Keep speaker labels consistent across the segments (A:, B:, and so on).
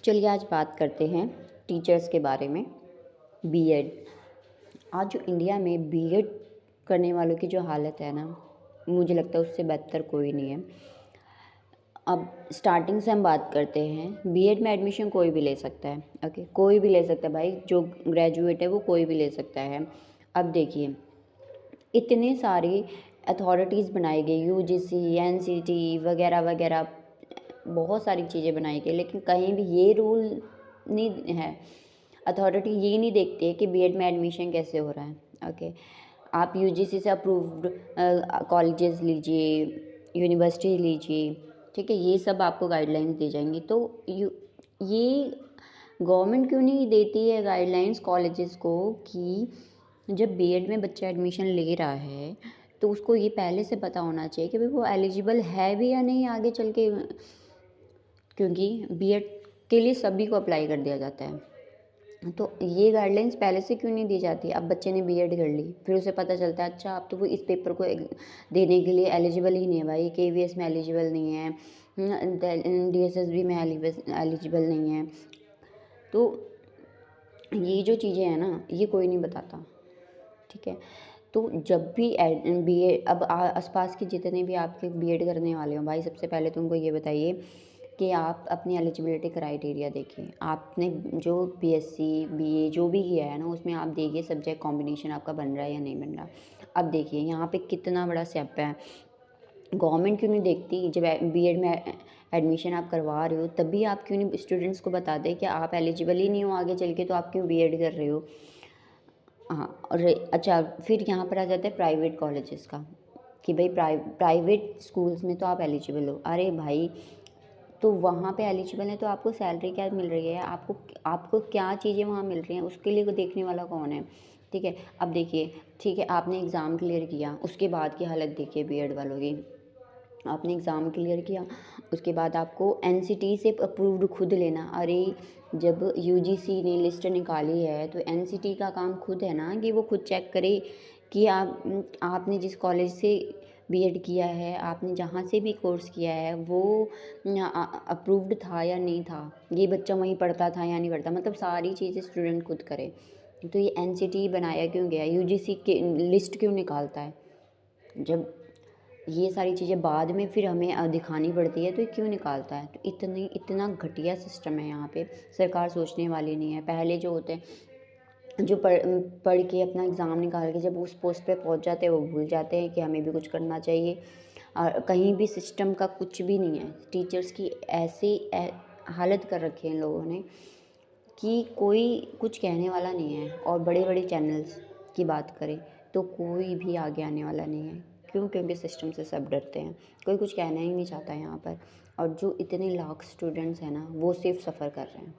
A: चलिए आज बात करते हैं टीचर्स के बारे में। बीएड। आज जो इंडिया में बीएड करने वालों की जो हालत है ना, मुझे लगता है उससे बेहतर कोई नहीं है। अब स्टार्टिंग से हम बात करते हैं। बीएड में एडमिशन कोई भी ले सकता है। ओके, कोई भी ले सकता है भाई, जो ग्रेजुएट है वो कोई भी ले सकता है। अब देखिए, इतने सारी अथॉरिटीज़ बनाई गई, यूजीसी, एनसीटी वगैरह वगैरह, बहुत सारी चीज़ें बनाई गई, लेकिन कहीं भी ये रूल नहीं है। अथॉरिटी ये नहीं देखती है कि बीएड में एडमिशन कैसे हो रहा है। ओके, आप यूजीसी से अप्रूव्ड कॉलेजेस लीजिए, यूनिवर्सिटी लीजिए, ठीक है, ये सब आपको गाइडलाइंस दी जाएंगी। तो ये गवर्नमेंट क्यों नहीं देती है गाइडलाइंस कॉलेजेस को कि जब बीएड में बच्चा एडमिशन ले रहा है तो उसको ये पहले से पता होना चाहिए कि भाई वो एलिजिबल है भी या नहीं आगे चल के, क्योंकि बीएड के लिए सभी को अप्लाई कर दिया जाता है। तो ये गाइडलाइंस पहले से क्यों नहीं दी जाती। अब बच्चे ने बीएड कर ली, फिर उसे पता चलता है अच्छा अब तो वो इस पेपर को देने के लिए एलिजिबल ही नहीं है भाई, केवीएस में एलिजिबल नहीं है, डीएसएसबी में एलिजिबल नहीं है। तो ये जो चीज़ें हैं ना, ये कोई नहीं बताता, ठीक है। तो जब भी बीएड, अब आसपास के जितने भी आपके बीएड करने वाले हो भाई, सबसे पहले तो उनको ये बताइए कि आप अपनी एलिजिबिलिटी क्राइटेरिया देखिए। आपने जो बीएससी बीए जो भी किया है ना, उसमें आप देखिए सब्जेक्ट कॉम्बिनेशन आपका बन रहा है या नहीं बन रहा। अब देखिए यहाँ पे कितना बड़ा स्टेप है। गवर्नमेंट क्यों नहीं देखती, जब बीएड में एडमिशन आप करवा रहे हो तभी आप क्यों नहीं स्टूडेंट्स को बता दें कि आप एलिजिबल ही नहीं हो आगे चल के, तो आप क्यों बीएड कर रहे हो। हाँ, और अच्छा, फिर यहाँ पर आ जाता है प्राइवेट कॉलेजेस का कि भाई प्राइवेट स्कूल्स में तो आप एलिजिबल हो। अरे भाई, तो वहाँ पे एलिजिबल है तो आपको सैलरी क्या मिल रही है, आपको आपको क्या चीज़ें वहाँ मिल रही हैं, उसके लिए देखने वाला कौन है, ठीक है। अब देखिए, ठीक है, आपने एग्ज़ाम क्लियर किया, उसके बाद की हालत देखिए बीएड वालों की। आपने एग्ज़ाम क्लियर किया, उसके बाद आपको एनसीटी से अप्रूव्ड खुद लेना। अरे, जब यूजीसी ने लिस्ट निकाली है तो एनसीटी का काम खुद है ना कि वो खुद चेक करे कि आपने जिस कॉलेज से बीएड किया है, आपने जहाँ से भी कोर्स किया है, वो अप्रूव्ड था या नहीं था, ये बच्चा वहीं पढ़ता था या नहीं पढ़ता, मतलब सारी चीज़ें स्टूडेंट खुद करे। तो ये एनसीटी बनाया क्यों गया, यूजीसी के लिस्ट क्यों निकालता है, जब ये सारी चीज़ें बाद में फिर हमें दिखानी पड़ती है तो ये क्यों निकालता है। तो इतना घटिया सिस्टम है यहाँ पे, सरकार सोचने वाली नहीं है। पहले जो होते हैं, जो पढ़ के अपना एग्ज़ाम निकाल के जब उस पोस्ट पे पहुँच जाते हैं, वो भूल जाते हैं कि हमें भी कुछ करना चाहिए। और कहीं भी सिस्टम का कुछ भी नहीं है। टीचर्स की ऐसी हालत कर रखी है इन लोगों ने कि कोई कुछ कहने वाला नहीं है। और बड़े बड़े चैनल्स की बात करें तो कोई भी आगे आने वाला नहीं है। क्यों? क्योंकि सिस्टम से सब डरते हैं, कोई कुछ कहना ही नहीं चाहता यहाँ पर। और जो इतने लाख स्टूडेंट्स हैं ना, वो सिर्फ सफ़र कर रहे हैं।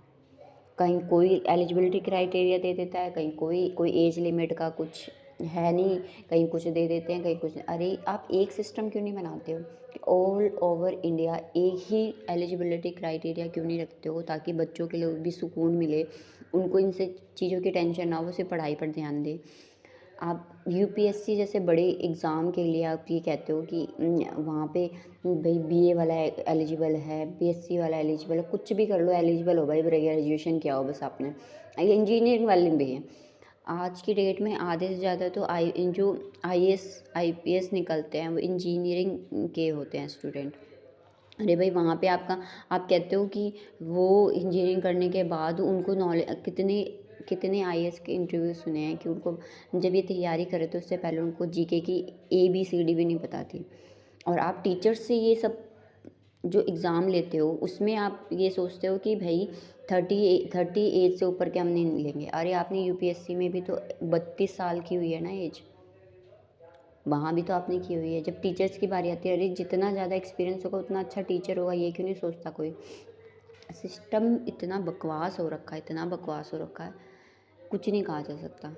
A: कहीं कोई एलिजिबिलिटी क्राइटेरिया दे देता है, कहीं कोई एज लिमिट का कुछ है नहीं, कहीं कुछ दे देते हैं, कहीं कुछ। अरे, आप एक सिस्टम क्यों नहीं बनाते हो कि ऑल ओवर इंडिया एक ही एलिजिबिलिटी क्राइटेरिया क्यों नहीं रखते हो, ताकि बच्चों के लिए भी सुकून मिले, उनको इनसे चीज़ों की टेंशन ना हो, सिर्फ पढ़ाई पर ध्यान दें। आप यूपीएससी जैसे बड़े एग्ज़ाम के लिए आप ये कहते हो कि वहाँ पे भाई बीए वाला एलिजिबल है, बीएससी वाला एलिजिबल है, कुछ भी कर लो एलिजिबल हो भाई, ग्रेजुएशन किया हो बस आपने। ये इंजीनियरिंग वाले भी हैं आज की डेट में, आधे से ज़्यादा तो जो आईएएस आईपीएस निकलते हैं वो इंजीनियरिंग के होते हैं स्टूडेंट। अरे भाई, वहाँ पे आप कहते हो कि वो इंजीनियरिंग करने के बाद उनको नॉलेज, कितने कितने आईएएस के इंटरव्यू सुने हैं कि उनको जब ये तैयारी करे तो उससे पहले उनको जीके की ABCD भी नहीं पता थी। और आप टीचर्स से ये सब जो एग्ज़ाम लेते हो उसमें आप ये सोचते हो कि भाई 30 एज से ऊपर के हम नहीं लेंगे। अरे, आपने यूपीएससी में भी तो 32 साल की हुई है ना एज, वहाँ भी तो आपने की हुई है। जब टीचर्स की बारी आती है, अरे जितना ज़्यादा एक्सपीरियंस होगा उतना अच्छा टीचर होगा, ये क्यों नहीं सोचता कोई। सिस्टम इतना बकवास हो रखा है, इतना बकवास हो रखा है, कुछ नहीं कहा जा सकता।